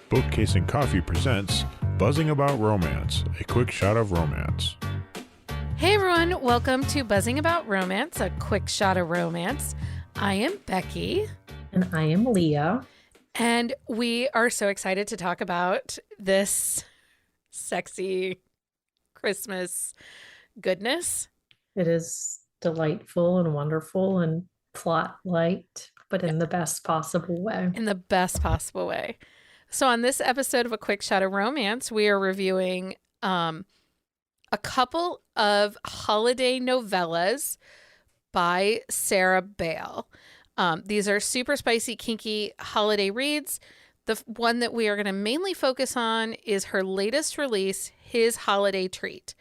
Bookcase and Coffee presents Buzzing About Romance, a quick shot of romance. Hey everyone, welcome to Buzzing About Romance, a quick shot of romance. I am Becky. And I am Leah. And we are so excited to talk about this sexy Christmas goodness. It is delightful and wonderful and plot light, but in the best possible way. In the best possible way. So on this episode of A Quick Shot of Romance, we are reviewing a couple of holiday novellas by Sarah Bale. These are super spicy, kinky holiday reads. The one that we are going to mainly focus on is her latest release, His Holiday Treat.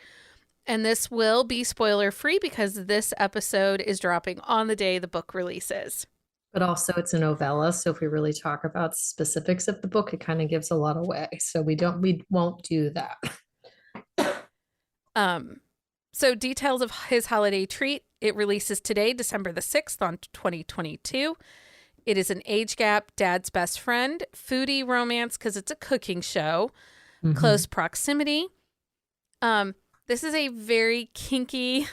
And this will be spoiler free because this episode is dropping on the day the book releases. But also it's a novella, so if we really talk about specifics of the book, it kind of gives a lot away. So we won't do that. So details of His Holiday Treat. It releases today, December the 6th on 2022. It is an age gap, dad's best friend, foodie romance because it's a cooking show, close proximity. This is a very kinky.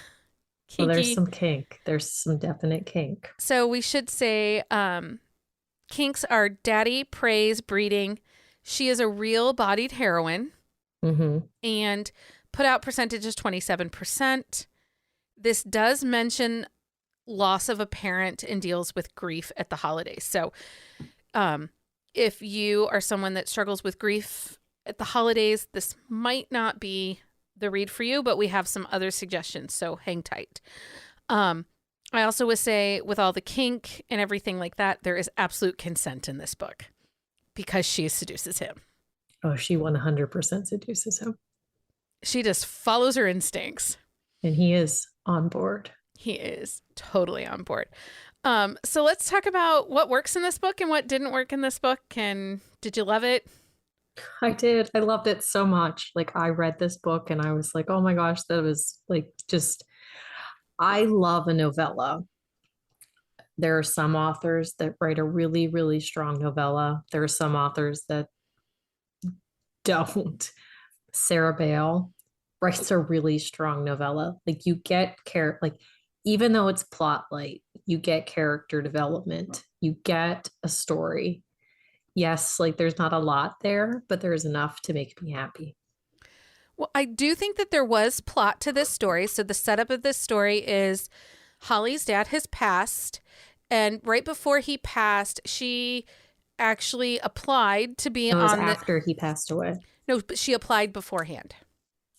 Well, there's some kink. There's some definite kink. So we should say kinks are daddy, praise, breeding. She is a real-bodied heroine. And put out percentage is 27%. This does mention loss of a parent and deals with grief at the holidays. So if you are someone that struggles with grief at the holidays, this might not be the read for you, but we have some other suggestions, so hang tight. I also would say with all the kink and everything like that, there is absolute consent in this book because she seduces him. Oh, she 100% seduces him. She just follows her instincts. And he is on board. He is totally on board. So let's talk about what works in this book and what didn't work in this book. And did you love it? I did. I loved it so much. Like, I read this book and I was like, oh my gosh, that was like just, I love a novella. There are some authors that write a really, really strong novella. There are some authors that don't. Sarah Bale writes a really strong novella. Like, you get like, even though it's plot light, you get character development. You get a story. Yes, like there's not a lot there, but there's enough to make me happy. Well, I do think that there was plot to this story. So the setup of this story is Holly's dad has passed. And right before he passed, she actually applied to be on after he passed away. No, but she applied beforehand.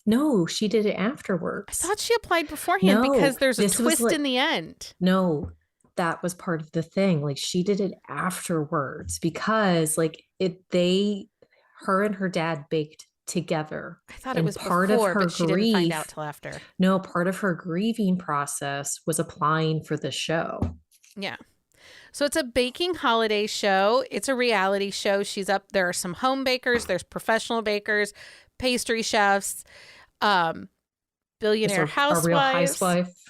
No, she did it afterwards. I thought she applied beforehand because there's a twist in the end. No, that was part of the thing. Like, she did it afterwards because like her and her dad baked together. I thought it was part before, of her but she didn't find out till after. No, part of her grieving process was applying for the show. Yeah. So it's a baking holiday show. It's a reality show. She's up. There are some home bakers. There's professional bakers, pastry chefs, billionaire housewives. A real housewife.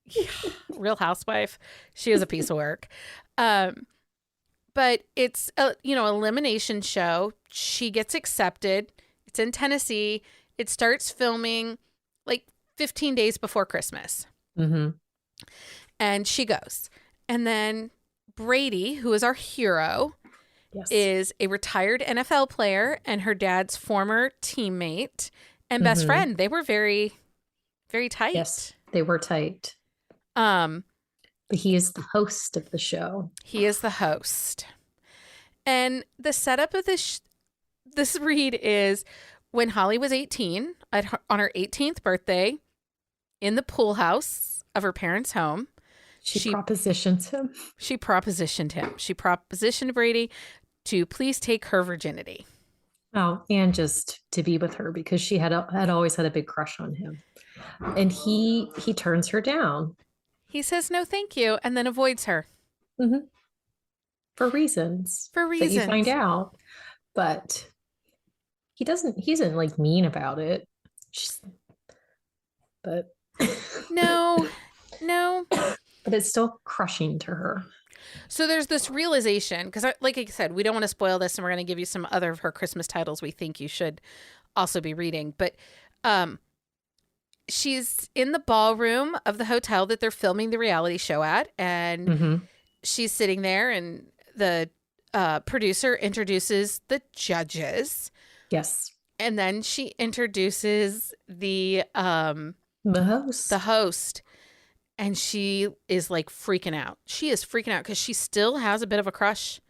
Yeah, real housewife. She is a piece of work. But it's a elimination show. She gets accepted. It's in Tennessee. It starts filming like 15 days before Christmas. And she goes. And then Brady, who is our hero, is a retired NFL player and her dad's former teammate and best friend. They were very, very tight. Yes, they were tight. But he is the host of the show. He is the host. And the setup of this read is when Holly was 18, on her 18th birthday, in the pool house of her parents' home. She propositions him. She propositioned him. She propositioned Brady to please take her virginity. Oh, and just to be with her because she had always had a big crush on him. And he turns her down. He says no thank you and then avoids her. For reasons. That you find out. But he isn't like mean about it. But No. But it's still crushing to her. So there's this realization, because like I said, we don't want to spoil this, and we're going to give you some other of her Christmas titles we think you should also be reading. But she's in the ballroom of the hotel that they're filming the reality show at, and she's sitting there, and the producer introduces the judges. Yes. And then she introduces the host. And she is like freaking out. She is freaking out because she still has a bit of a crush,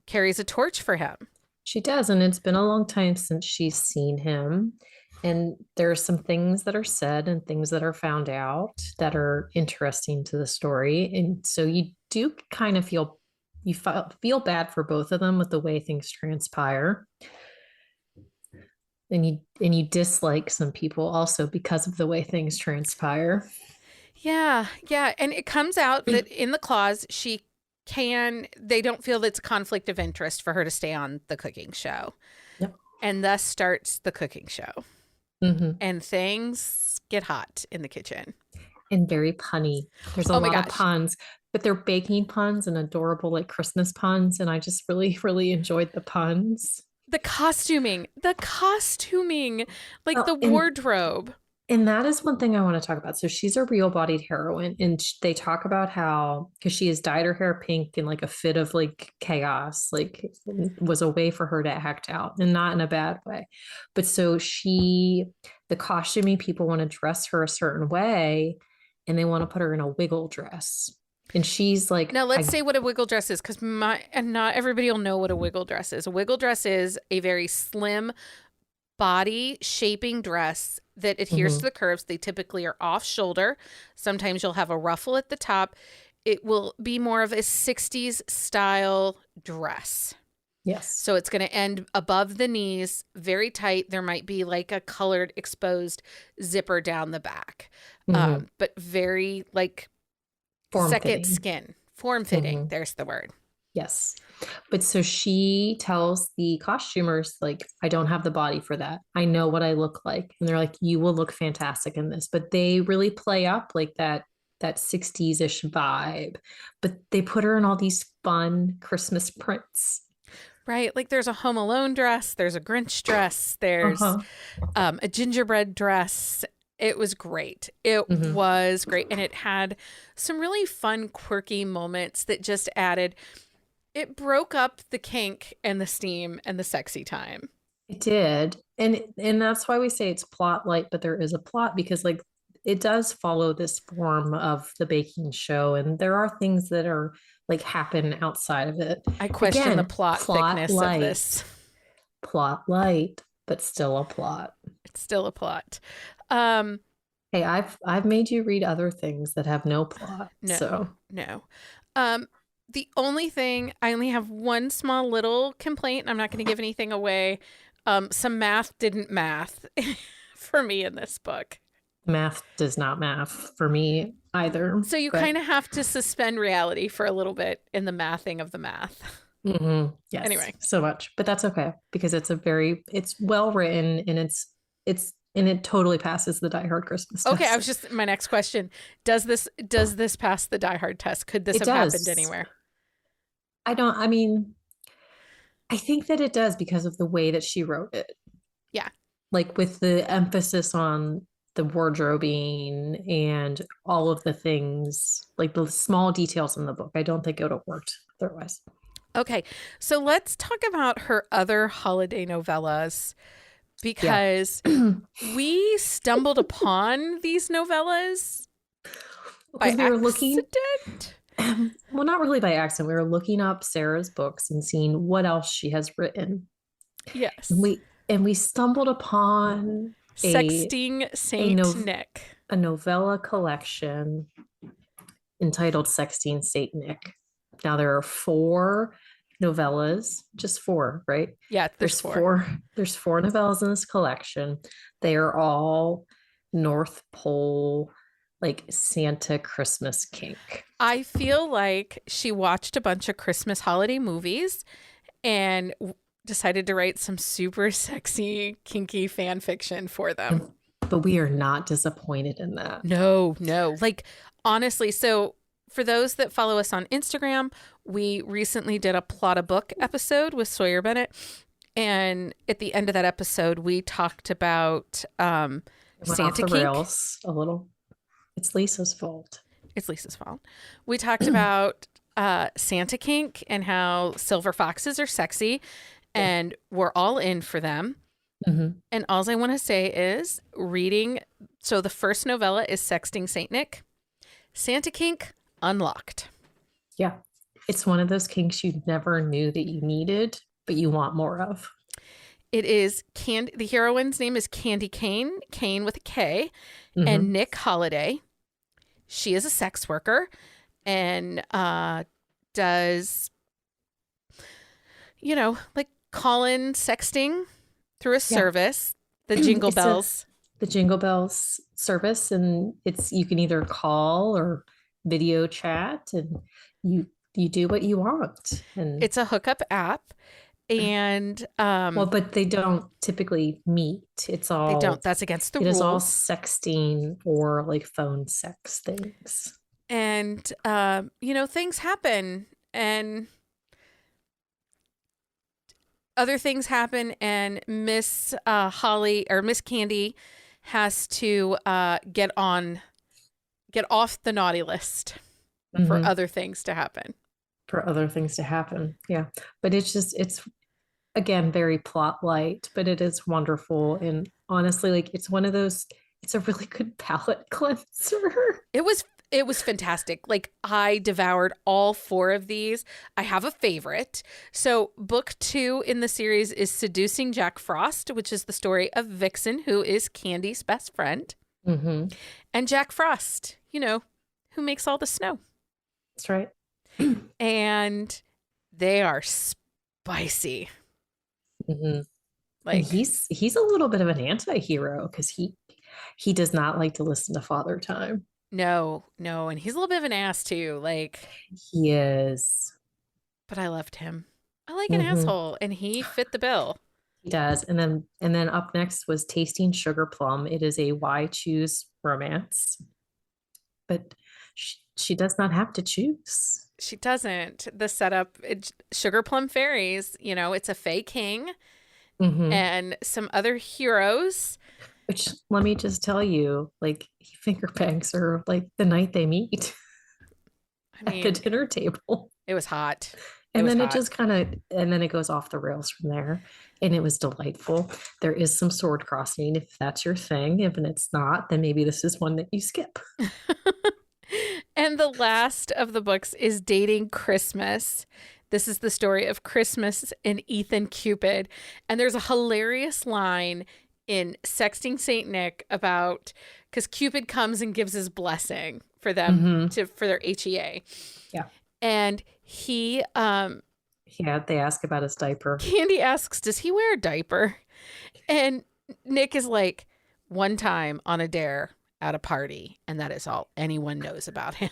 carries a torch for him. She does. And it's been a long time since she's seen him. And there are some things that are said and things that are found out that are interesting to the story. And so you do kind of feel bad for both of them with the way things transpire. And you dislike some people also because of the way things transpire. Yeah. And it comes out that in the clause, they don't feel it's a conflict of interest for her to stay on the cooking show. Yep. And thus starts the cooking show. And things get hot in the kitchen. And very punny. There's a lot of puns, but they're baking puns and adorable like Christmas puns. And I just really, really enjoyed the puns. The costuming, like the wardrobe. And that is one thing I want to talk about. So she's a real-bodied heroine, and they talk about how, because she has dyed her hair pink in like a fit of like chaos, like it was a way for her to act out, and not in a bad way. But so the costuming people want to dress her a certain way, and they want to put her in a wiggle dress. And she's like, now let's say what a wiggle dress is, because not everybody will know what a wiggle dress is. A wiggle dress is a very slim body shaping dress that adheres to the curves. They typically are off shoulder. Sometimes you'll have a ruffle at the top. It will be more of a 60s style dress. Yes. So it's going to end above the knees, very tight. There might be like a colored exposed zipper down the back, but very like second skin, form-fitting. There's the word. Yes. But so she tells the costumers, like, I don't have the body for that. I know what I look like. And they're like, you will look fantastic in this. But they really play up like that 60s-ish vibe. But they put her in all these fun Christmas prints. Right. Like there's a Home Alone dress. There's a Grinch dress. There's a gingerbread dress. It was great. It was great. And it had some really fun, quirky moments that just added... It broke up the kink and the steam and the sexy time. It did. And that's why we say it's plot light, but there is a plot, because like it does follow this form of the baking show. And there are things that are like happen outside of it. I question the plot thickness light, of this. Plot light, but still a plot. It's still a plot. Hey, I've made you read other things that have no plot. No. The only thing, I only have one small little complaint. I'm not going to give anything away. Some math didn't math for me in this book. Math does not math for me either. So you kind of have to suspend reality for a little bit in the mathing of the math. Yes. Anyway. So much, but that's okay, because it's well written, and it totally passes the Die Hard Christmas test. Okay, my next question. Does this pass the Die Hard test? Could this have happened anywhere? I think that it does, because of the way that she wrote it. Yeah. Like with the emphasis on the wardrobing and all of the things, like the small details in the book. I don't think it would have worked otherwise. Okay. So let's talk about her other holiday novellas, because we stumbled upon these novellas by accident. Well, not really by accident. We were looking up Sarah's books and seeing what else she has written. Yes. And we stumbled upon Sexting Saint Nick, a novella collection entitled Sexting Saint Nick. Now there are 4 novellas, just 4, right? Yeah, there's 4. There's 4 novellas in this collection. They are all North Pole, like Santa Christmas kink. I feel like she watched a bunch of Christmas holiday movies and decided to write some super sexy, kinky fan fiction for them. But we are not disappointed in that. No. Like, honestly, so for those that follow us on Instagram, we recently did a plot a book episode with Sawyer Bennett. And at the end of that episode, we talked about It went Santa off the Kink. rails a little. It's Lisa's fault. It's Lisa's fault. We talked about Santa Kink and how silver foxes are sexy, and we're all in for them. Mm-hmm. And all I want to say is reading. So the first novella is Sexting Saint Nick. Santa Kink unlocked. Yeah. It's one of those kinks you never knew that you needed, but you want more of. It is the heroine's name is Candy Kane with a K, and Nick Holiday. She is a sex worker and does, like call-in sexting through a service, the Jingle Bells. The Jingle Bells service, and you can either call or video chat, and you do what you want. And it's a hookup app. And but they don't typically meet. It's all they don't. That's against the rules. It is all sexting or like phone sex things. And things happen, and other things happen, and Miss Holly or Miss Candy has to get off the naughty list for other things to happen. Yeah. But it's again very plot light, but it is wonderful. And honestly, like it's one of those, it's a really good palate cleanser. It was fantastic. Like I devoured all 4 of these. I have a favorite. So book 2 in the series is Seducing Jack Frost, which is the story of Vixen, who is Candy's best friend. And Jack Frost, who makes all the snow. That's right. And they are spicy. Like he's a little bit of an anti-hero because he does not like to listen to Father Time. No, and he's a little bit of an ass too. Like he is, but I loved him. I like an asshole, and he fit the bill. He does. And then up next was Tasting Sugar Plum. It is a why choose romance, but she does not have to choose. She doesn't. The setup, Sugar Plum Fairies, it's a Fae King and some other heroes. Which, let me just tell you, like, he finger bangs her like the night they meet at the dinner table. It was hot. And then it goes off the rails from there. And it was delightful. There is some sword crossing if that's your thing. If it's not, then maybe this is one that you skip. And the last of the books is Dating Christmas. This is the story of Christmas and Ethan Cupid. And there's a hilarious line in Sexting Saint Nick about, because Cupid comes and gives his blessing for them for their HEA. Yeah. And they ask about his diaper. Candy asks, does he wear a diaper? And Nick is like, one time on a dare at a party, and that is all anyone knows about him.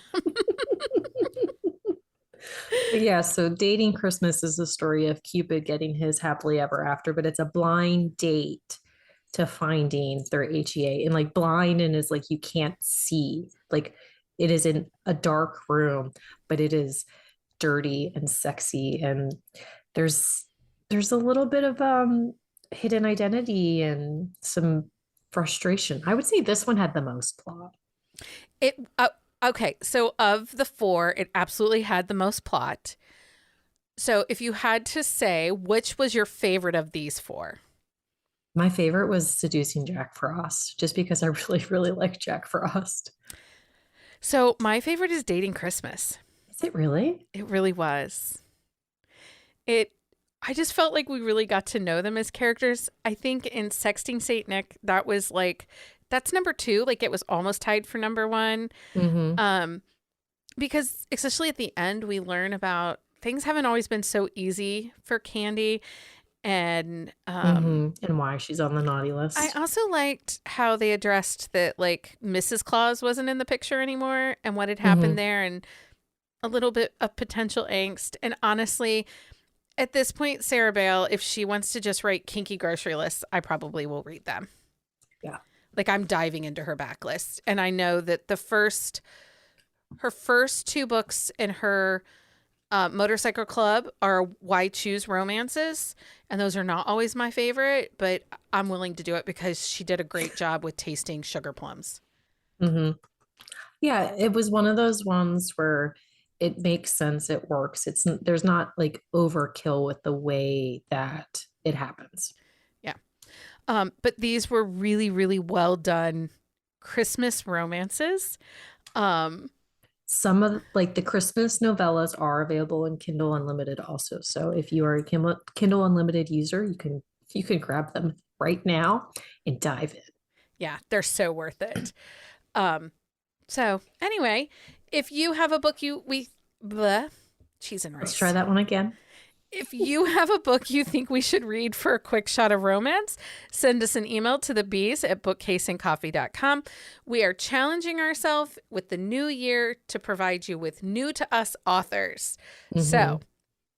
Yeah, so Dating Christmas is the story of Cupid getting his happily ever after, but it's a blind date to finding their HEA. And like blind and is like you can't see. Like it is in a dark room, but it is dirty and sexy, and there's a little bit of hidden identity and some frustration. I would say this one had the most plot. Okay, so of the 4, it absolutely had the most plot. So if you had to say, which was your favorite of these 4? My favorite was Seducing Jack Frost, just because I really, really like Jack Frost. So my favorite is Dating Christmas. Is it really? It really was. I just felt like we really got to know them as characters. I think in Sexting Saint Nick, that was like, that's number 2. Like it was almost tied for number 1. Because especially at the end, we learn about things haven't always been so easy for Candy, and why she's on the naughty list. I also liked how they addressed that like Mrs. Claus wasn't in the picture anymore and what had happened there, and a little bit of potential angst. And honestly, at this point, Sarah Bale, if she wants to just write kinky grocery lists, I probably will read them. Yeah. Like I'm diving into her backlist. And I know that Her first 2 books in her Motorcycle Club are Why Choose Romances, and those are not always my favorite, but I'm willing to do it because she did a great job with tasting sugar plums. Mm-hmm. Yeah, it was one of those ones where it makes sense, it works. There's not like overkill with the way that it happens. Yeah. But these were really, really well done Christmas romances. Some of like the Christmas novellas are available in Kindle Unlimited also. So if you are a Kindle Unlimited user, you can grab them right now and dive in. Yeah, they're so worth it. So anyway, if you have a book cheese and rice. Let's try that one again. If you have a book you think we should read for a quick shot of romance, send us an email to thebees@bookcaseandcoffee.com. We are challenging ourselves with the new year to provide you with new to us authors. Mm-hmm. So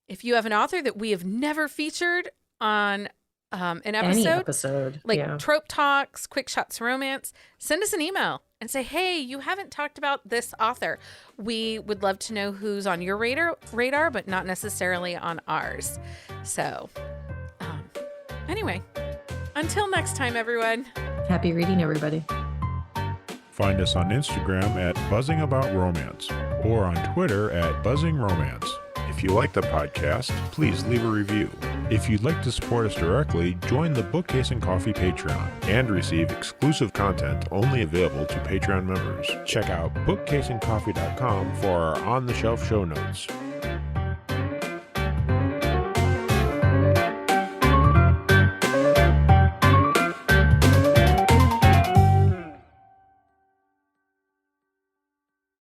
if you have an author that we have never featured on an episode, like Trope Talks, Quick Shots Romance, send us an email and say, hey, you haven't talked about this author. We would love to know who's on your radar, but not necessarily on ours. So anyway, until next time, everyone. Happy reading, everybody. Find us on Instagram at Buzzing About Romance or on Twitter at Buzzing Romance. If you like the podcast, please leave a review. If you'd like to support us directly, join the Bookcase and Coffee Patreon and receive exclusive content only available to Patreon members. Check out bookcaseandcoffee.com for our on-the-shelf show notes.